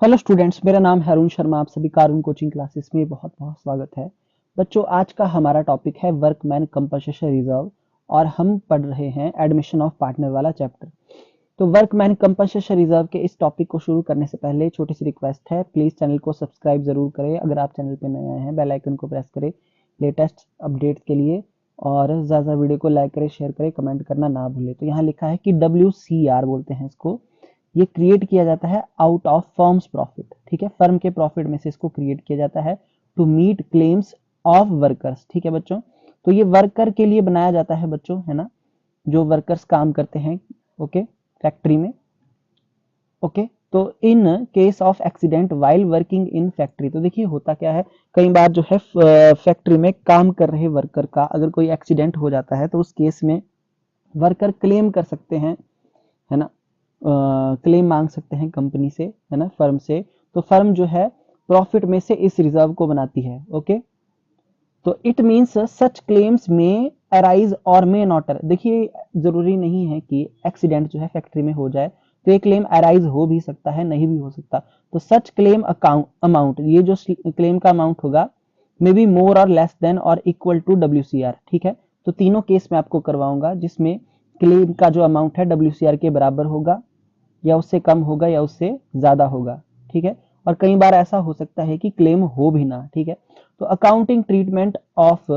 Hello students, मेरा नाम है अरुण शर्मा। आप सभी का अरुण कोचिंग क्लासेस में बहुत बहुत स्वागत है। बच्चों, आज का हमारा टॉपिक है वर्कमैन कंपनसेशन रिजर्व और हम पढ़ रहे हैं एडमिशन ऑफ पार्टनर वाला चैप्टर। तो वर्कमैन कंपनसेशन रिजर्व के इस टॉपिक को शुरू करने से पहले छोटी सी रिक्वेस्ट है, प्लीज चैनल को सब्सक्राइब जरूर करें। अगर आप चैनल पे नए आए हैं, बेल आइकन को प्रेस करें लेटेस्ट अपडेट के लिए, और ज़्यादा वीडियो को लाइक करें, शेयर करें, कमेंट करना ना भूलें। तो यहाँ लिखा है कि WCR बोलते हैं इसको। ये क्रिएट किया जाता है आउट ऑफ फर्म्स प्रॉफिट। ठीक है, फर्म के प्रॉफिट में से इसको क्रिएट किया जाता है to meet claims of workers. ठीक है बच्चों, तो ये वर्कर के लिए बनाया जाता है बच्चों, है ना, जो वर्कर्स काम करते हैं, ओके, फैक्ट्री में। ओके, तो in case of accident while working in factory, तो देखिए होता क्या है, कई बार जो है फैक्ट्री में काम कर रहे वर्कर का अगर कोई एक्सीडेंट हो जाता है तो उस केस में वर्कर क्लेम कर सकते हैं, है ना, क्लेम मांग सकते हैं कंपनी से, है ना, फर्म से। तो फर्म जो है प्रॉफिट में से इस रिजर्व को बनाती है। ओके, तो इट मीन्स सच क्लेम्स में अराइज और मे नॉट। देखिए, जरूरी नहीं है कि एक्सीडेंट जो है फैक्ट्री में हो जाए, तो ये क्लेम अराइज हो भी सकता है, नहीं भी हो सकता। तो सच क्लेम अमाउंट, ये जो क्लेम का अमाउंट होगा, मे बी मोर और लेस देन और इक्वल टू WCR। ठीक है, तो तीनों केस में आपको करवाऊंगा जिसमें क्लेम का जो अमाउंट है WCR के बराबर होगा, या उससे कम होगा, या उससे ज्यादा होगा। ठीक है, और कई बार ऐसा हो सकता है कि क्लेम हो भी ना। ठीक है, तो accounting treatment of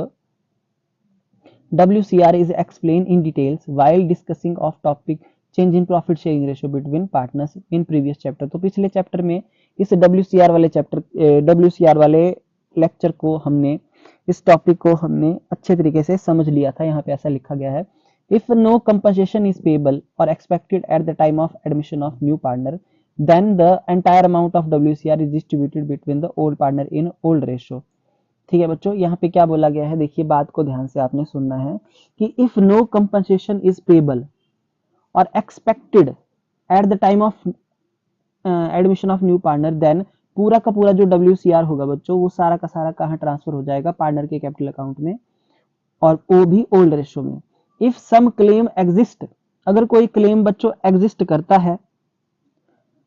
WCR is explained in details while discussing of topic change in profit sharing ratio between partners in previous chapter। तो पिछले चैप्टर में इस WCR वाले लेक्चर को हमने, इस टॉपिक को हमने अच्छे तरीके से समझ लिया था। यहाँ पे ऐसा लिखा गया है, if no compensation is payable or expected at the time of admission of new partner, then the entire amount of WCR is distributed between the old partner in old ratio। ठीक है बच्चों, यहाँ पे क्या बोला गया है, देखिए बात को ध्यान से आपने सुनना है कि if no compensation is payable or expected at the time of admission of new partner, then पूरा का पूरा जो WCR होगा बच्चों, वो सारा का सारा कहाँ ट्रांसफर हो जाएगा, पार्टनर के कैपिटल अकाउंट में, और वो भी ओल्ड रेशो में। इफ सम क्लेम एग्जिस्ट, अगर कोई क्लेम बच्चों एग्जिस्ट करता है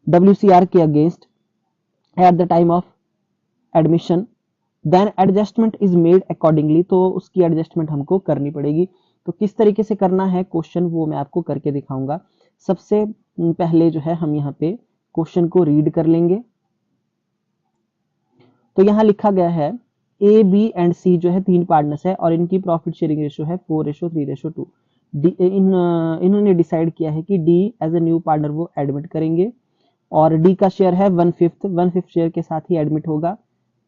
WCR के against at the time of admission, then adjustment is made accordingly, तो उसकी एडजस्टमेंट हमको करनी पड़ेगी। तो किस तरीके से करना है क्वेश्चन, वो मैं आपको करके दिखाऊंगा। सबसे पहले जो है हम यहाँ पे क्वेश्चन को रीड कर लेंगे। तो यहाँ लिखा गया है A, B एंड C जो है तीन पार्टनर्स है और इनकी प्रॉफिट शेयरिंग रेशियो है 4:3:2। इन्होंने डिसाइड किया है कि D as a new partner वो एडमिट करेंगे, और D का शेयर है 1/5 शेयर के साथ ही एडमिट होगा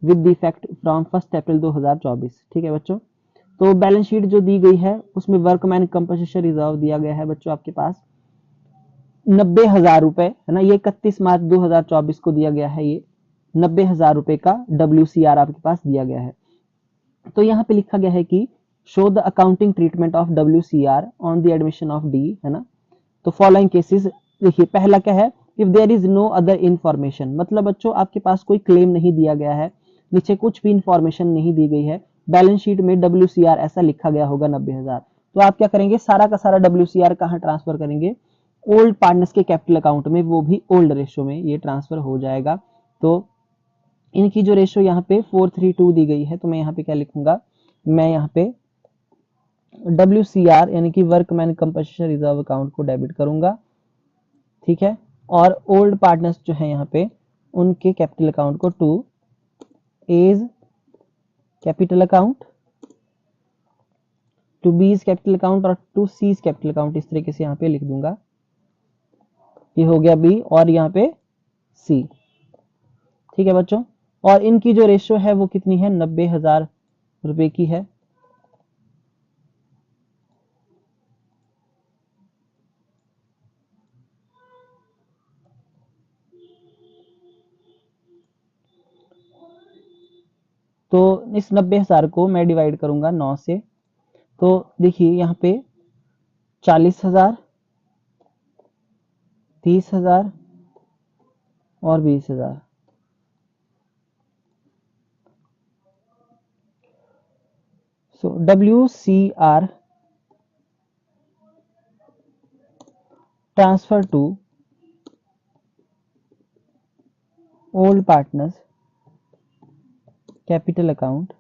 विद इफेक्ट फ्रॉम 1 अप्रैल 2024। ठीक है बच्चों, तो बैलेंस शीट जो दी गई है उसमें वर्कमैन कंपनसेशन रिजर्व दिया गया है बच्चों आपके पास 90,000 रुपए, है ना। ये 31 मार्च 2024 को दिया गया है, ये 90,000 रुपए का WCR आपके पास दिया गया है। तो यहाँ पे लिखा गया है कि show the accounting treatment of WCR on the admission of D, है ना। तो फॉलोइंग केसेस, देखिए पहला क्या है, if there is no other information, मतलब बच्चों आपके पास कोई क्लेम नहीं दिया गया है, नीचे कुछ भी इंफॉर्मेशन नहीं दी गई है, बैलेंस शीट में WCR ऐसा लिखा गया होगा 90,000, तो आप क्या करेंगे, सारा का सारा WCR कहाँ ट्रांसफर करेंगे, ओल्ड पार्टनर्स के कैपिटल अकाउंट में, वो भी ओल्ड रेशो में ये ट्रांसफर हो जाएगा। तो इनकी जो रेशो यहाँ पे 4:3:2 दी गई है, तो मैं यहाँ पे क्या लिखूंगा, मैं यहाँ पे WCR यानी कि वर्कमैन कंपनसेशन रिजर्व अकाउंट को डेबिट करूंगा। ठीक है, और ओल्ड पार्टनर्स जो है यहाँ पे उनके कैपिटल अकाउंट को to A's capital account, to B's capital account और टू सीज कैपिटल अकाउंट, इस तरीके से यहाँ पे लिख दूंगा। ये हो गया बी और यहाँ पे सी। ठीक है बच्चों, और इनकी जो रेशियो है वो कितनी है, 90,000 रुपए की है। तो इस 90,000 को मैं डिवाइड करूंगा 9 से, तो देखिए यहाँ पे 40,000, 30,000 और 20,000। So WCR transfer to old partners capital account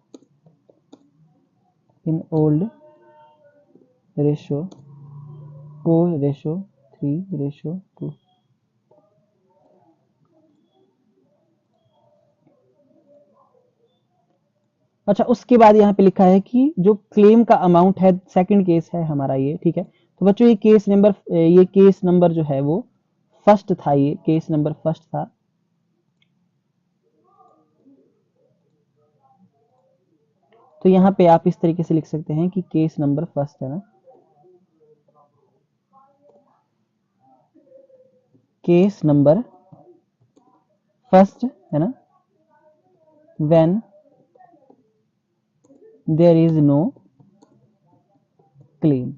in old ratio 4:3:2। अच्छा, उसके बाद यहाँ पे लिखा है कि जो क्लेम का अमाउंट है, सेकंड केस है हमारा ये, ठीक है। तो बच्चों ये केस नंबर जो है वो फर्स्ट था, ये केस नंबर फर्स्ट था। तो यहाँ पे आप इस तरीके से लिख सकते हैं कि केस नंबर फर्स्ट है ना, केस नंबर फर्स्ट है ना, when there is no claim.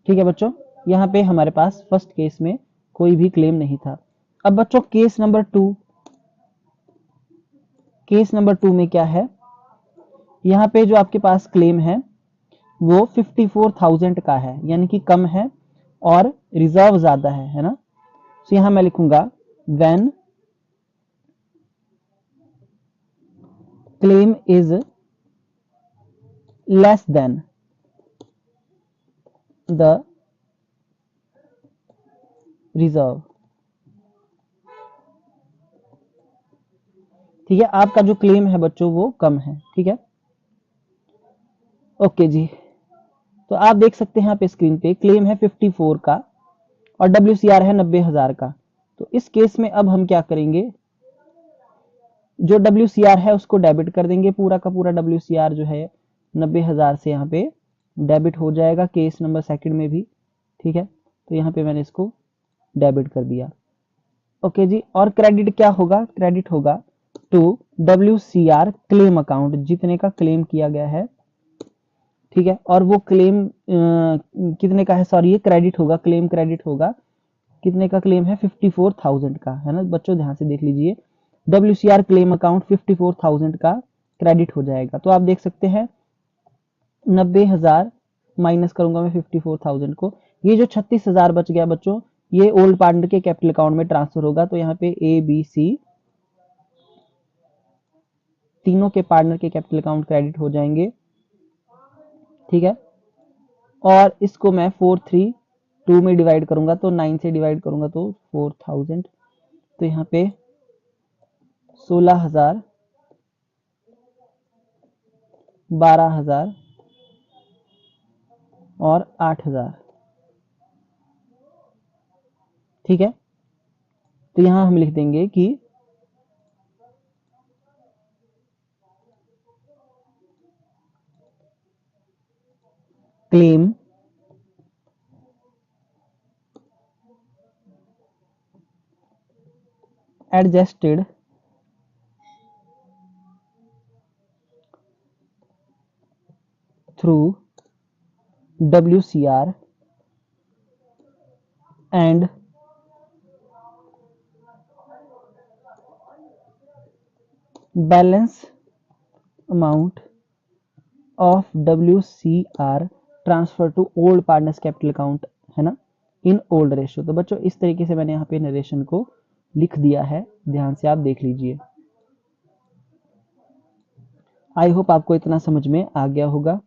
ठीक है बच्चों, यहाँ पे हमारे पास फर्स्ट केस में कोई भी क्लेम नहीं था। अब बच्चों केस नंबर टू में क्या है, यहाँ पे जो आपके पास क्लेम है वो 54,000 का है, यानी कि कम है और रिजर्व ज्यादा है ना। तो यहां मैं लिखूंगा when claim is less than the reserve. ठीक है, आपका जो क्लेम है बच्चों वो कम है, ठीक है। ओके जी, तो आप देख सकते हैं यहाँ पे स्क्रीन पे क्लेम है 54 का और WCR है 90,000 का। तो इस केस में अब हम क्या करेंगे, जो WCR है उसको डेबिट कर देंगे, पूरा का पूरा WCR जो है 90,000 से यहाँ पे डेबिट हो जाएगा केस नंबर सेकंड में भी, ठीक है। तो यहाँ पे मैंने इसको डेबिट कर दिया। ओके जी, और क्रेडिट क्या होगा, क्रेडिट होगा टू WCR क्लेम अकाउंट, जितने का क्लेम किया गया है, ठीक है। और वो क्लेम कितने का है, सॉरी ये क्रेडिट होगा, क्लेम क्रेडिट होगा, कितने का क्लेम है 54,000 का है ना बच्चों, ध्यान से देख लीजिए। WCR क्लेम अकाउंट 54,000 का क्रेडिट हो जाएगा। तो आप देख सकते हैं 90,000 माइनस करूंगा मैं 54,000 को, ये जो 36,000 बच गया बच्चों, ये ओल्ड पार्टनर के कैपिटल अकाउंट में ट्रांसफर होगा। तो यहाँ पे ABC तीनों के पार्टनर के कैपिटल अकाउंट क्रेडिट हो जाएंगे, ठीक है। और इसको मैं 432 में डिवाइड करूंगा, तो 9 से डिवाइड करूंगा तो 4,000, तो यहाँ पे 16,000, 12,000 और 8,000, ठीक है। तो यहां हम लिख देंगे कि claim adjusted through WCR and balance amount of WCR transfer to old partners capital account है ना, इन ओल्ड रेशियो। तो बच्चों इस तरीके से मैंने यहाँ पे नरेशन को लिख दिया है, ध्यान से आप देख लीजिए। आई होप आपको इतना समझ में आ गया होगा।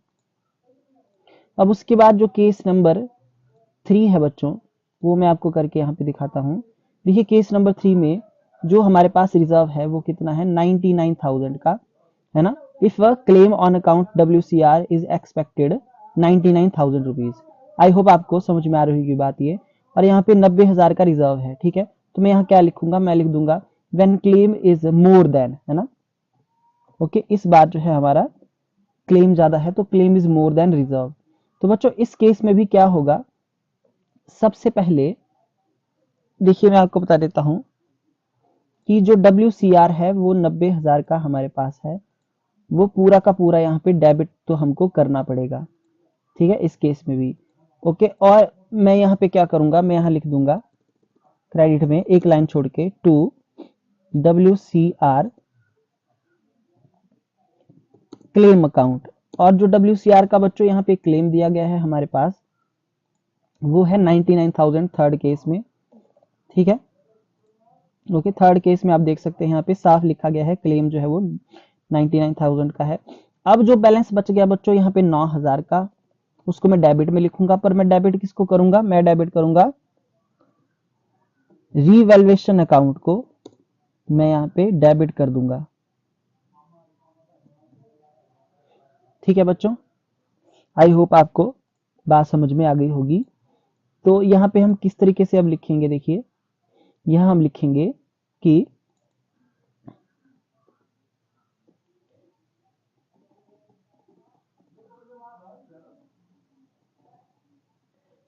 अब उसके बाद जो केस नंबर 3 है बच्चों, वो मैं आपको करके यहाँ पे दिखाता हूँ। देखिए केस नंबर 3 में जो हमारे पास रिजर्व है वो कितना है, 99,000 का है ना। If a claim on account WCR is expected 99,000 rupees. I hope आपको समझ में आ रही होगी बात ये। और यहाँ पे 90,000 का रिजर्व है, ठीक है। तो मैं यहाँ क्या लिखूंगा, मैं लिख दूंगा when claim is more than, है ना। ओके, इस बार जो है हमारा क्लेम ज्यादा है, तो claim is more than reserve. तो बच्चों इस केस में भी क्या होगा, सबसे पहले देखिए मैं आपको बता देता हूं कि जो WCR है वो 90,000 का हमारे पास है, वो पूरा का पूरा यहाँ पे डेबिट तो हमको करना पड़ेगा, ठीक है, इस केस में भी। ओके, और मैं यहाँ पे क्या करूंगा, मैं यहाँ लिख दूंगा क्रेडिट में एक लाइन छोड़ के टू WCR क्लेम अकाउंट। और जो WCR का बच्चों यहाँ पे क्लेम दिया गया है हमारे पास, वो है 99,000 थर्ड केस में, ठीक है। ओके, थर्ड केस में आप देख सकते हैं यहाँ पे साफ लिखा गया है क्लेम जो है वो 99,000 का है। अब जो बैलेंस बच गया बच्चों यहाँ पे 9,000 का, उसको मैं डेबिट में लिखूंगा, पर मैं डेबिट किसको करूंगा, मैं डेबिट करूंगा रीवैल्यूएशन अकाउंट को, मैं यहाँ पे डेबिट कर दूंगा, ठीक है बच्चों। आई होप आपको बात समझ में आ गई होगी। तो यहाँ पे हम किस तरीके से अब लिखेंगे, देखिए यहाँ हम लिखेंगे कि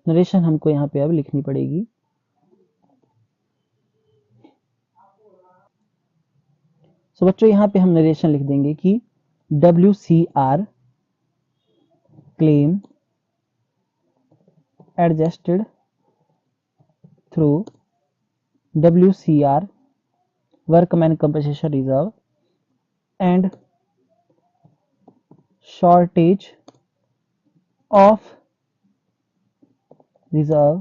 नरेशन हमको यहाँ पे अब लिखनी पड़ेगी। सो बच्चों यहाँ पे हम नरेशन लिख देंगे कि WCR claim adjusted through WCR workman compensation reserve and shortage of reserve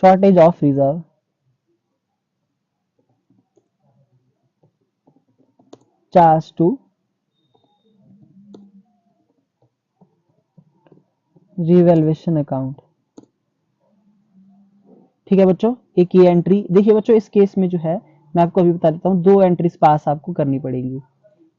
shortage of reserve charge to revaluation account, ठीक है बच्चों। एक ये एंट्री देखिए बच्चों, इस केस में जो है मैं आपको अभी बता देता हूँ, दो एंट्रीज पास आपको करनी पड़ेंगी,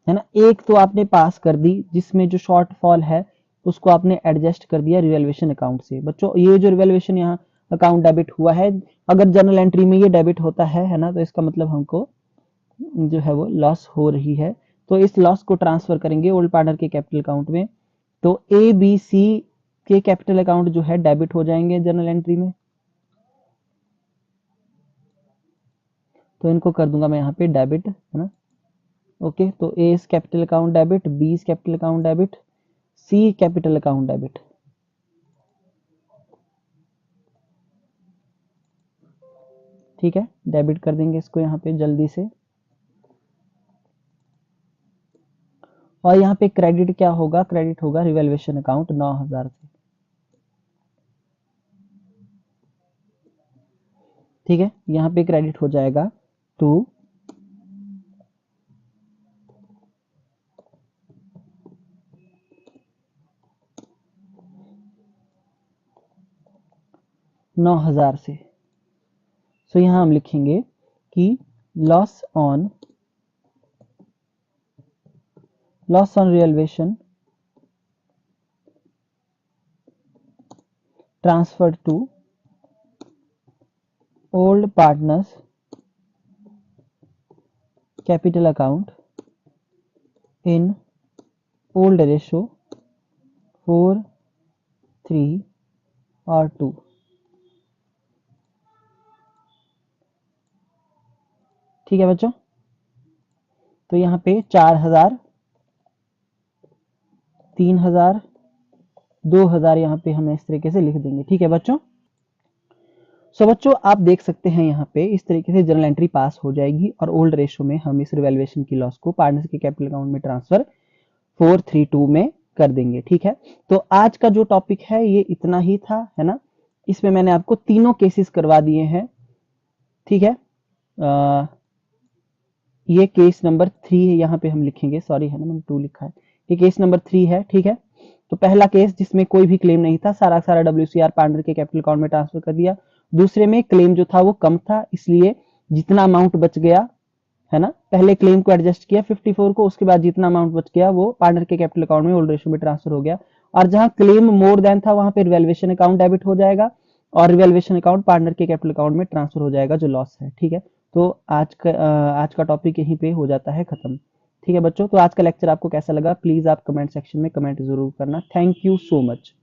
है ना। एक तो आपने पास कर दी जिसमें जो शॉर्टफॉल है उसको आपने एडजस्ट कर दिया रिवैल्यूएशन अकाउंट से। बच्चों ये जो रिवैल्यूएशन यहाँ अकाउंट डेबिट हुआ है, अगर जनरल एंट्री में ये डेबिट होता है ना, तो इसका मतलब हमको जो है वो लॉस हो रही है। तो इस लॉस को ट्रांसफर करेंगे ओल्ड पार्टनर के कैपिटल अकाउंट में। तो ABC के कैपिटल अकाउंट जो है डेबिट हो जाएंगे जनरल एंट्री में, तो इनको कर दूंगा मैं यहाँ पे डेबिट, है ना। ओके, तो A capital account debit, B capital account debit, C capital account debit, ठीक है। डेबिट कर देंगे इसको यहाँ पे जल्दी से। और यहाँ पे क्रेडिट क्या होगा, क्रेडिट होगा रिवैल्यूएशन अकाउंट 9,000 से, ठीक है। यहाँ पे क्रेडिट हो जाएगा टू 9,000 से। सो यहाँ हम लिखेंगे कि loss on revaluation transferred to old partners capital account in old ratio 4, 3 और 2, ठीक है बच्चों। तो यहाँ पे 4,000, 3,000, 2,000 यहाँ पे हम इस तरीके से लिख देंगे, ठीक है बच्चों। सो बच्चों आप देख सकते हैं यहाँ पे इस तरीके से जनरल एंट्री पास हो जाएगी और ओल्ड रेशो में हम इस रिवैल्यूएशन की लॉस को पार्टनर्स के कैपिटल अकाउंट में ट्रांसफर 432 में कर देंगे, ठीक है। तो आज का जो टॉपिक है ये इतना ही था, है ना। इसमें मैंने आपको तीनों केसेस करवा दिए हैं, ठीक है। ये केस नंबर 3 है, यहाँ पे हम लिखेंगे, सॉरी है ना मैंने 2 लिखा है, ये केस नंबर 3 है, ठीक है। तो पहला केस जिसमें कोई भी क्लेम नहीं था, सारा सारा WCR पार्टनर के कैपिटल अकाउंट में ट्रांसफर कर दिया। दूसरे में क्लेम जो था वो कम था, इसलिए जितना अमाउंट बच गया, है ना, पहले क्लेम को एडजस्ट किया 54 को, उसके बाद जितना अमाउंट बच गया वो पार्टनर के कैपिटल अकाउंट में ओल्ड रेशियो में ट्रांसफर हो गया। और जहां क्लेम मोर देन था वहां पे रिवैल्यूएशन अकाउंट डेबिट हो जाएगा और रिवैल्यूएशन अकाउंट पार्टनर के कैपिटल अकाउंट में ट्रांसफर हो जाएगा जो लॉस है, ठीक है। तो आज का टॉपिक यहीं पे हो जाता है खत्म, ठीक है बच्चों। तो आज का लेक्चर आपको कैसा लगा प्लीज आप कमेंट सेक्शन में कमेंट जरूर करना। Thank you so much.